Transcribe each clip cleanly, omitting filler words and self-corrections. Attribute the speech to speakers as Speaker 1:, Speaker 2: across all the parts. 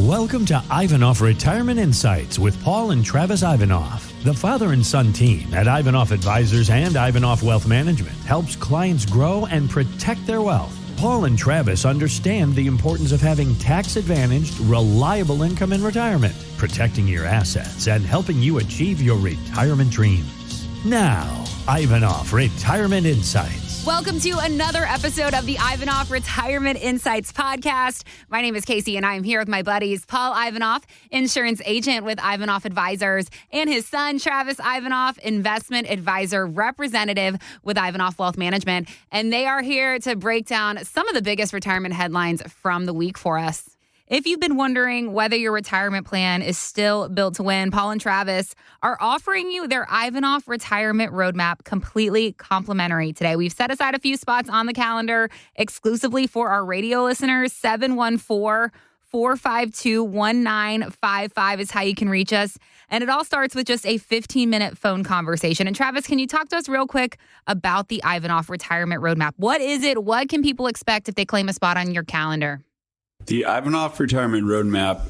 Speaker 1: Welcome to Ivanoff Retirement Insights with Paul and Travis Ivanoff. The father and son team at Ivanoff Advisors and Ivanoff Wealth Management helps clients grow and protect their wealth. Paul and Travis understand the importance of having tax-advantaged, reliable income in retirement, protecting your assets, and helping you achieve your retirement dreams. Now, Ivanoff Retirement Insights.
Speaker 2: Welcome to another episode of the Ivanoff Retirement Insights podcast. My name is Casey, and I am here with my buddies, Paul Ivanoff, insurance agent with Ivanoff Advisors, and his son, Travis Ivanoff, investment advisor representative with Ivanoff Wealth Management. And they are here to break down some of the biggest retirement headlines from the week for us. If you've been wondering whether your retirement plan is still built to win, Paul and Travis are offering you their Ivanoff Retirement Roadmap completely complimentary today. We've set aside a few spots on the calendar exclusively for our radio listeners. 714-452-1955 is how you can reach us. And it all starts with just a 15-minute phone conversation. And Travis, can you talk to us real quick about the Ivanoff Retirement Roadmap? What is it? What can people expect if they claim a spot on your calendar?
Speaker 3: The Ivanoff Retirement Roadmap,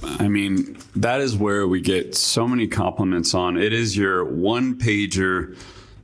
Speaker 3: that is where we get so many compliments on. It is your one-pager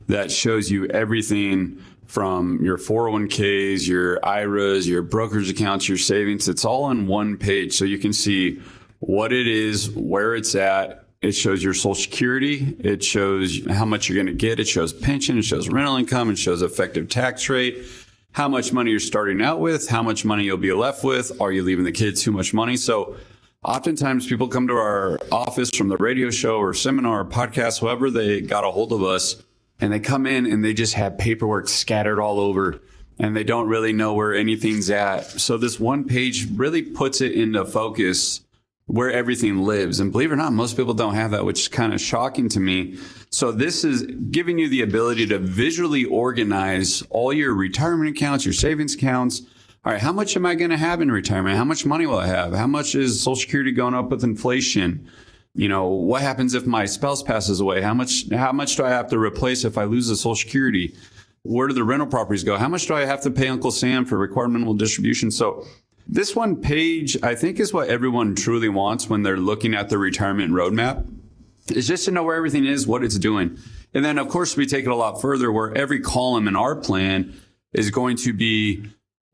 Speaker 3: that shows you everything from your 401ks, your IRAs, your brokerage accounts, your savings. It's all on one page. So you can see what it is, where it's at. It shows your Social Security. It shows how much you're going to get. It shows pension. It shows rental income. It shows effective tax rate. How much money you're starting out with, how much money you'll be left with. Are you leaving the kids too much money? So oftentimes people come to our office from the radio show or seminar or podcast, however they got a hold of us, and they come in and they just have paperwork scattered all over and they don't really know where anything's at. So this one page really puts it into focus where everything lives. And believe it or not, most people don't have that, which is kind of shocking to me. So this is giving you the ability to visually organize all your retirement accounts, your savings accounts. All right, how much am I going to have in retirement? How much money will I have? How much is Social Security going up with inflation? You know, what happens if my spouse passes away? How much do I have to replace if I lose the Social Security? Where do the rental properties go? How much do I have to pay Uncle Sam for required minimal distribution? So this one page, I think, is what everyone truly wants when they're looking at the retirement roadmap. Is just to know where everything is, what it's doing. And then, of course, we take it a lot further where every column in our plan is going to be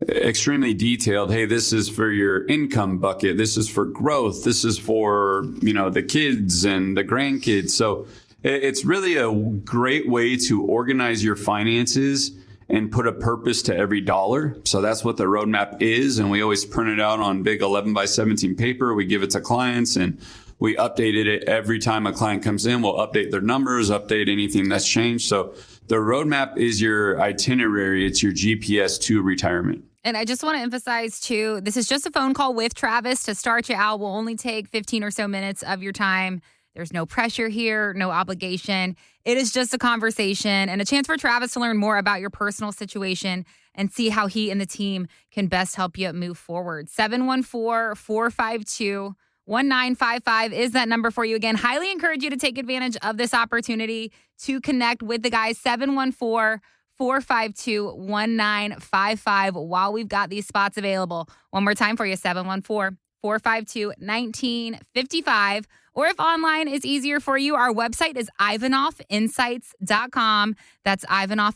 Speaker 3: extremely detailed. Hey, this is for your income bucket. This is for growth. This is for, the kids and the grandkids. So it's really a great way to organize your finances and put a purpose to every dollar. So that's what the roadmap is. And we always print it out on big 11 by 17 paper. We give it to clients and we updated it every time a client comes in. We'll update their numbers, update anything that's changed. So the roadmap is your itinerary. It's your GPS to retirement.
Speaker 2: And I just want to emphasize, too, this is just a phone call with Travis to start you out. We'll only take 15 or so minutes of your time. There's no pressure here, no obligation. It is just a conversation and a chance for Travis to learn more about your personal situation and see how he and the team can best help you move forward. 714-452-1955 is that number for you. Again, highly encourage you to take advantage of this opportunity to connect with the guys. 714-452-1955 while we've got these spots available. One more time for you, 714-452-1955. Or if online is easier for you, our website is ivanoffinsights.com. That's Ivanoff,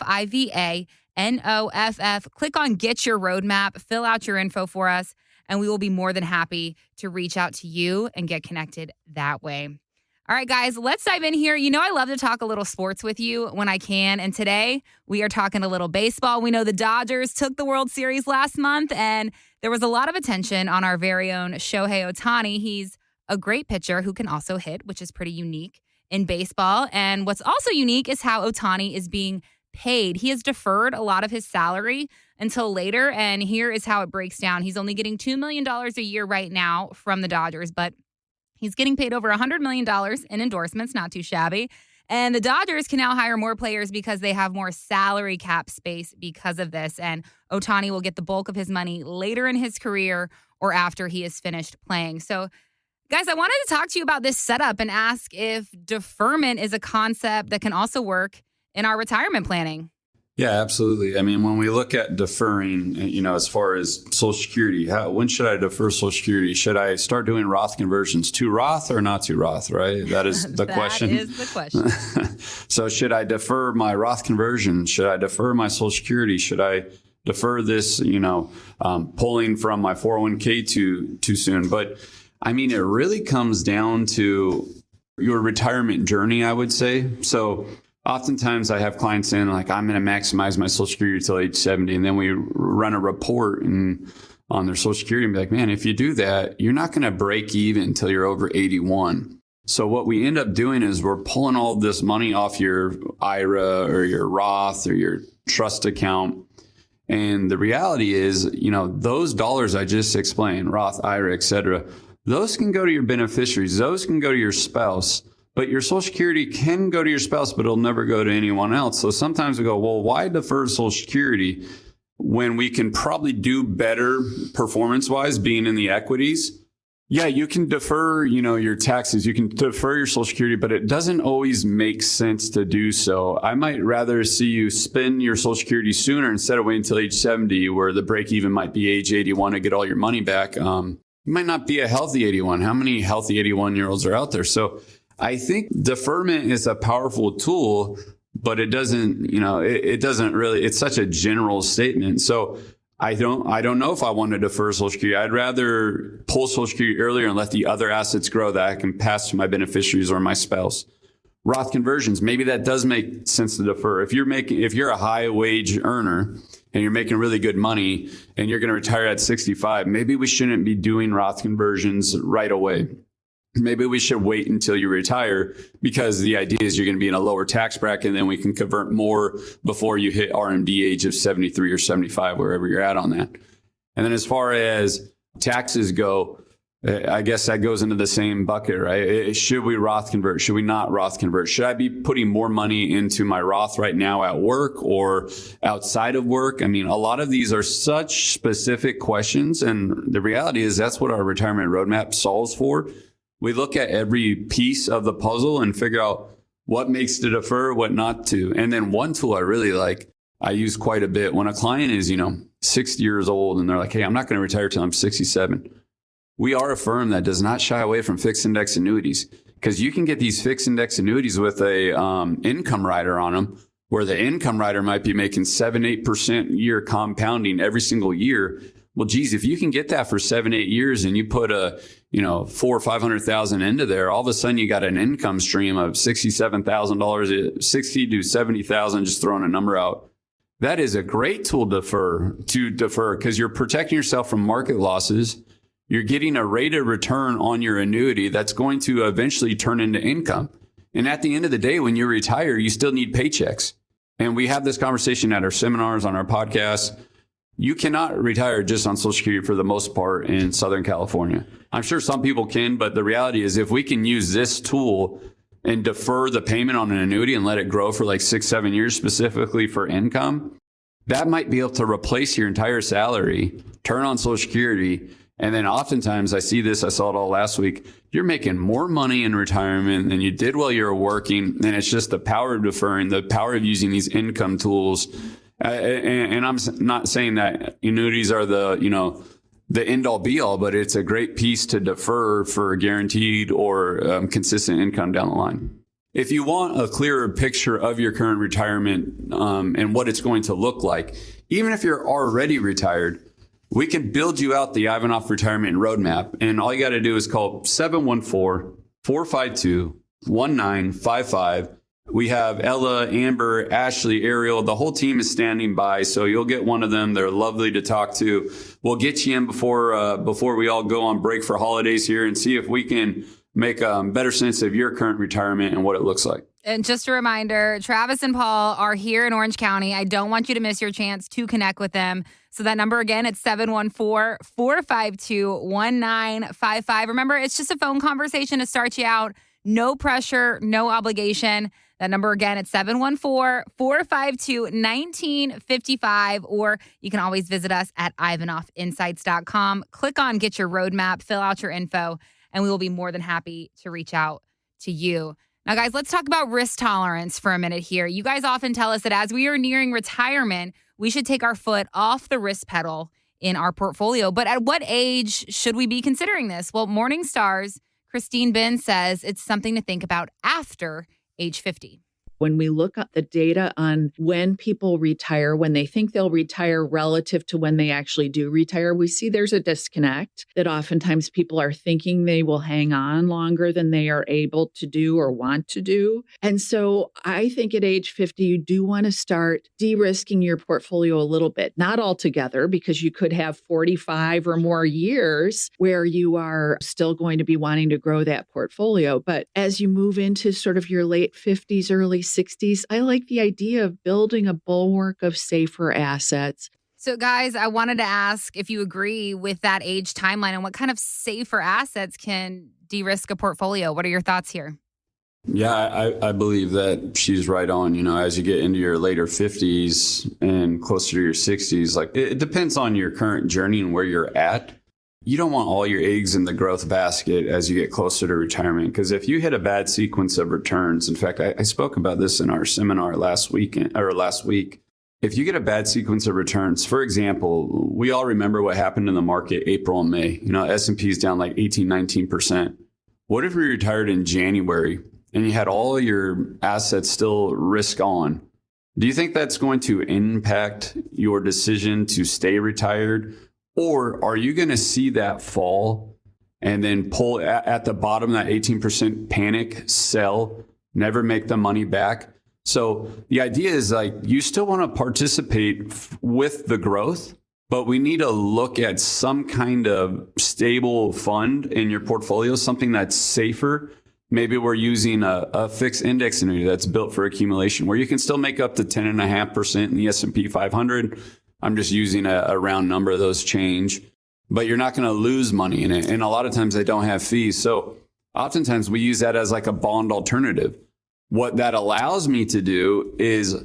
Speaker 2: Ivanoff. Click on Get Your Roadmap, fill out your info for us, and we will be more than happy to reach out to you and get connected that way. All right, guys, let's dive in here. I love to talk a little sports with you when I can. And today we are talking a little baseball. We know the Dodgers took the World Series last month, and there was a lot of attention on our very own Shohei Ohtani. He's a great pitcher who can also hit, which is pretty unique in baseball. And what's also unique is how Ohtani is being paid. He has deferred a lot of his salary until later, and here is how it breaks down. He's only getting $2 million a year right now from the Dodgers, but he's getting paid over $100 million in endorsements, not too shabby. And the Dodgers can now hire more players because they have more salary cap space because of this. And Ohtani will get the bulk of his money later in his career or after he is finished playing. So, guys, I wanted to talk to you about this setup and ask if deferment is a concept that can also work in our retirement planning.
Speaker 3: Yeah, absolutely. I mean, when we look at deferring, as far as Social Security, when should I defer Social Security? Should I start doing Roth conversions to Roth or not to Roth, right? That is the question.
Speaker 2: That is the question.
Speaker 3: So should I defer my Roth conversion? Should I defer my Social Security? Should I defer this, pulling from my 401k too soon? But I mean, it really comes down to your retirement journey, I would say. So oftentimes I have clients saying like, I'm going to maximize my Social Security till age 70. And then we run a report on their Social Security and be like, man, if you do that, you're not going to break even until you're over 81. So what we end up doing is we're pulling all this money off your IRA or your Roth or your trust account. And the reality is, those dollars I just explained, Roth, IRA, et cetera, those can go to your beneficiaries. Those can go to your spouse. But your Social Security can go to your spouse, but it'll never go to anyone else. So sometimes we go, well, why defer Social Security when we can probably do better performance-wise being in the equities? Yeah, you can defer, your taxes. You can defer your Social Security, but it doesn't always make sense to do so. I might rather see you spend your Social Security sooner instead of waiting until age 70, where the break even might be age 81 to get all your money back. It might not be a healthy 81. How many healthy 81-year-olds are out there? So I think deferment is a powerful tool, but it doesn't, it doesn't really, it's such a general statement. So I don't know if I want to defer Social Security. I'd rather pull Social Security earlier and let the other assets grow that I can pass to my beneficiaries or my spouse. Roth conversions, maybe that does make sense to defer. If you're a high wage earner and you're making really good money and you're going to retire at 65, maybe we shouldn't be doing Roth conversions right away. Maybe we should wait until you retire, because the idea is you're going to be in a lower tax bracket, and then we can convert more before you hit RMD age of 73 or 75, wherever you're at on that. And then as far as taxes go, I guess that goes into the same bucket, right? Should we Roth convert? Should we not Roth convert? Should I be putting more money into my Roth right now at work or outside of work? I mean, a lot of these are such specific questions. And the reality is that's what our retirement roadmap solves for. We look at every piece of the puzzle and figure out what makes to defer, what not to. And then one tool I really like, I use quite a bit when a client is, 60 years old and they're like, hey, I'm not going to retire till I'm 67. We are a firm that does not shy away from fixed index annuities, because you can get these fixed index annuities with a income rider on them, where the income rider might be making 7-8% year compounding every single year. Well, geez, if you can get that for 7-8 years and you put a, $400,000 or $500,000 into there, all of a sudden you got an income stream of $67,000, 60 to 70,000, just throwing a number out. That is a great tool to defer, because you're protecting yourself from market losses. You're getting a rate of return on your annuity that's going to eventually turn into income. And at the end of the day, when you retire, you still need paychecks. And we have this conversation at our seminars, on our podcasts. You cannot retire just on Social Security for the most part in Southern California. I'm sure some people can, but the reality is if we can use this tool and defer the payment on an annuity and let it grow for like 6-7 years specifically for income, that might be able to replace your entire salary, turn on Social Security. And then oftentimes I see this, I saw it all last week, you're making more money in retirement than you did while you were working. And it's just the power of deferring, the power of using these income tools. And I'm not saying that annuities are the end all be all, but it's a great piece to defer for a guaranteed or consistent income down the line. If you want a clearer picture of your current retirement and what it's going to look like, even if you're already retired, we can build you out the Ivanoff Retirement Roadmap. And all you got to do is call 714-452-1955. We have Ella, Amber, Ashley, Ariel. The whole team is standing by, so you'll get one of them. They're lovely to talk to. We'll get you in before we all go on break for holidays here, and see if we can make a better sense of your current retirement and what it looks like.
Speaker 2: And just a reminder, Travis and Paul are here in Orange County. I don't want you to miss your chance to connect with them. So that number again, it's 714-452-1955. Remember, it's just a phone conversation to start you out. No pressure, no obligation. That number again, it's 714-452-1955, or you can always visit us at ivanoffinsights.com. Click on Get Your Roadmap, fill out your info, and we will be more than happy to reach out to you. Now, guys, let's talk about risk tolerance for a minute here. You guys often tell us that as we are nearing retirement, we should take our foot off the risk pedal in our portfolio. But at what age should we be considering this? Well, Morningstar's Christine Bin says it's something to think about after age 50.
Speaker 4: When we look at the data on when people retire, when they think they'll retire relative to when they actually do retire, we see there's a disconnect that oftentimes people are thinking they will hang on longer than they are able to do or want to do. And so I think at age 50, you do want to start de-risking your portfolio a little bit, not altogether, because you could have 45 or more years where you are still going to be wanting to grow that portfolio. But as you move into sort of your late 50s, early 60s, I like the idea of building a bulwark of safer assets.
Speaker 2: So, guys, I wanted to ask if you agree with that age timeline and what kind of safer assets can de-risk a portfolio. What are your thoughts here?
Speaker 3: Yeah, I believe that she's right on. You know, as you get into your later 50s and closer to your 60s, like it depends on your current journey and where you're at. You don't want all your eggs in the growth basket as you get closer to retirement, because if you hit a bad sequence of returns, in fact, I spoke about this in our seminar last week. If you get a bad sequence of returns, for example, we all remember what happened in the market April and May. You know, S&P is down like 18, 19%. What if you retired in January and you had all your assets still risk on? Do you think that's going to impact your decision to stay retired? Or are you going to see that fall and then pull at the bottom, that 18% panic, sell, never make the money back? So the idea is like you still want to participate with the growth, but we need to look at some kind of stable fund in your portfolio, something that's safer. Maybe we're using a fixed index annuity that's built for accumulation where you can still make up to 10.5% in the S&P 500. I'm just using a round number. Those change, but you're not going to lose money in it. And a lot of times they don't have fees. So oftentimes we use that as like a bond alternative. What that allows me to do is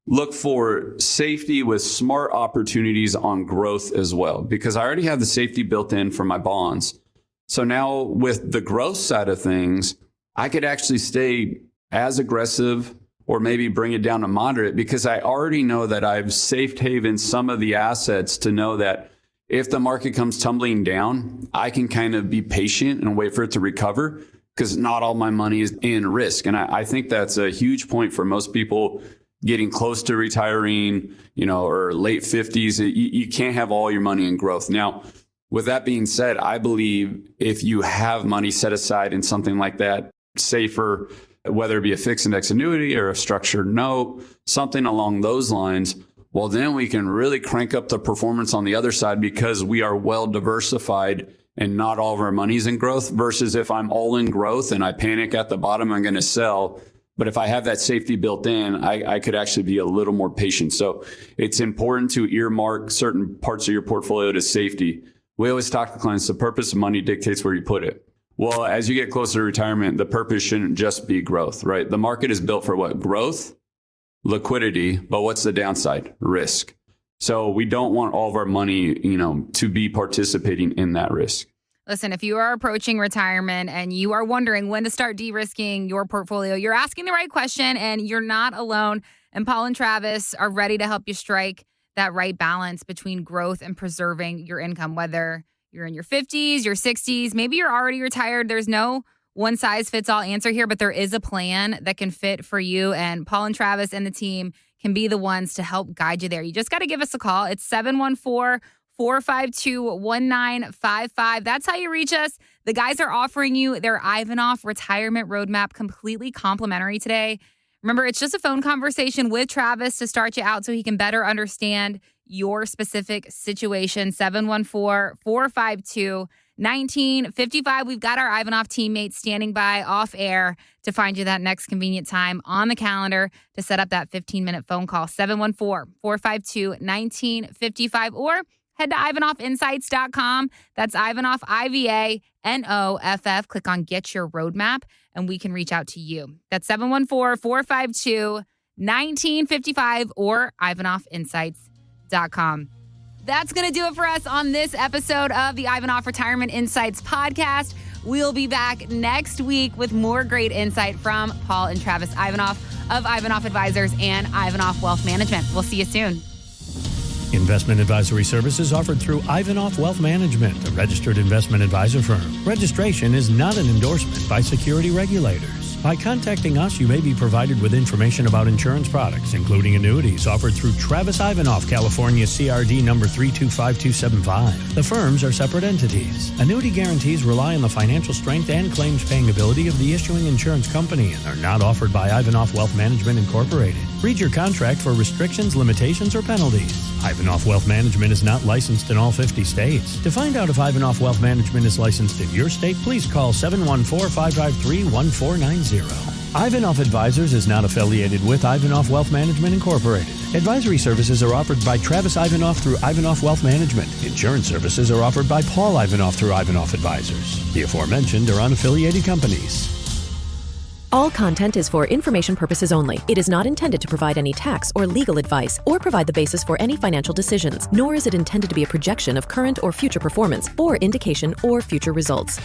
Speaker 3: look for safety with smart opportunities on growth as well, because I already have the safety built in for my bonds. So now with the growth side of things, I could actually stay as aggressive or maybe bring it down to moderate, because I already know that I've safe haven some of the assets to know that if the market comes tumbling down, I can kind of be patient and wait for it to recover, because not all my money is in risk. And I think that's a huge point for most people getting close to retiring, you know, or late 50s. You can't have all your money in growth. Now, with that being said, I believe if you have money set aside in something like that, safer, whether it be a fixed index annuity or a structured note, something along those lines, well, then we can really crank up the performance on the other side, because we are well diversified and not all of our money's in growth, versus if I'm all in growth and I panic at the bottom, I'm going to sell. But if I have that safety built in, I could actually be a little more patient. So it's important to earmark certain parts of your portfolio to safety. We always talk to clients, the purpose of money dictates where you put it. Well, as you get closer to retirement, the purpose shouldn't just be growth, right? The market is built for what? Growth, liquidity, but what's the downside? Risk. So we don't want all of our money, you know, to be participating in that risk.
Speaker 2: Listen, if you are approaching retirement and you are wondering when to start de-risking your portfolio, you're asking the right question and you're not alone. And Paul and Travis are ready to help you strike that right balance between growth and preserving your income, whether you're in your 50s, your 60s, maybe you're already retired. There's no one size fits all answer here, but there is a plan that can fit for you. And Paul and Travis and the team can be the ones to help guide you there. You just got to give us a call. It's 714-452-1955. That's how you reach us. The guys are offering you their Ivanoff Retirement Roadmap completely complimentary today. Remember, it's just a phone conversation with Travis to start you out so he can better understand your specific situation. 714-452-1955. We've got our Ivanoff teammates standing by off air to find you that next convenient time on the calendar to set up that 15-minute phone call. 714-452-1955, or head to IvanoffInsights.com. That's Ivanoff, IVANOFF. Click on Get Your Roadmap, and we can reach out to you. That's 714-452-1955 or IvanoffInsights.com. That's going to do it for us on this episode of the Ivanoff Retirement Insights podcast. We'll be back next week with more great insight from Paul and Travis Ivanoff of Ivanoff Advisors and Ivanoff Wealth Management. We'll see you soon.
Speaker 1: Investment advisory services offered through Ivanoff Wealth Management, a registered investment advisor firm. Registration is not an endorsement by security regulators. By contacting us, you may be provided with information about insurance products, including annuities offered through Travis Ivanoff, California CRD number 325275. The firms are separate entities. Annuity guarantees rely on the financial strength and claims paying ability of the issuing insurance company and are not offered by Ivanoff Wealth Management Incorporated. Read your contract for restrictions, limitations, or penalties. Ivanoff Wealth Management is not licensed in all 50 states. To find out if Ivanoff Wealth Management is licensed in your state, please call 714-553-1490. Ivanoff Advisors is not affiliated with Ivanoff Wealth Management Incorporated. Advisory services are offered by Travis Ivanoff through Ivanoff Wealth Management. Insurance services are offered by Paul Ivanoff through Ivanoff Advisors. The aforementioned are unaffiliated companies.
Speaker 5: All content is for information purposes only. It is not intended to provide any tax or legal advice or provide the basis for any financial decisions, nor is it intended to be a projection of current or future performance or indication or future results.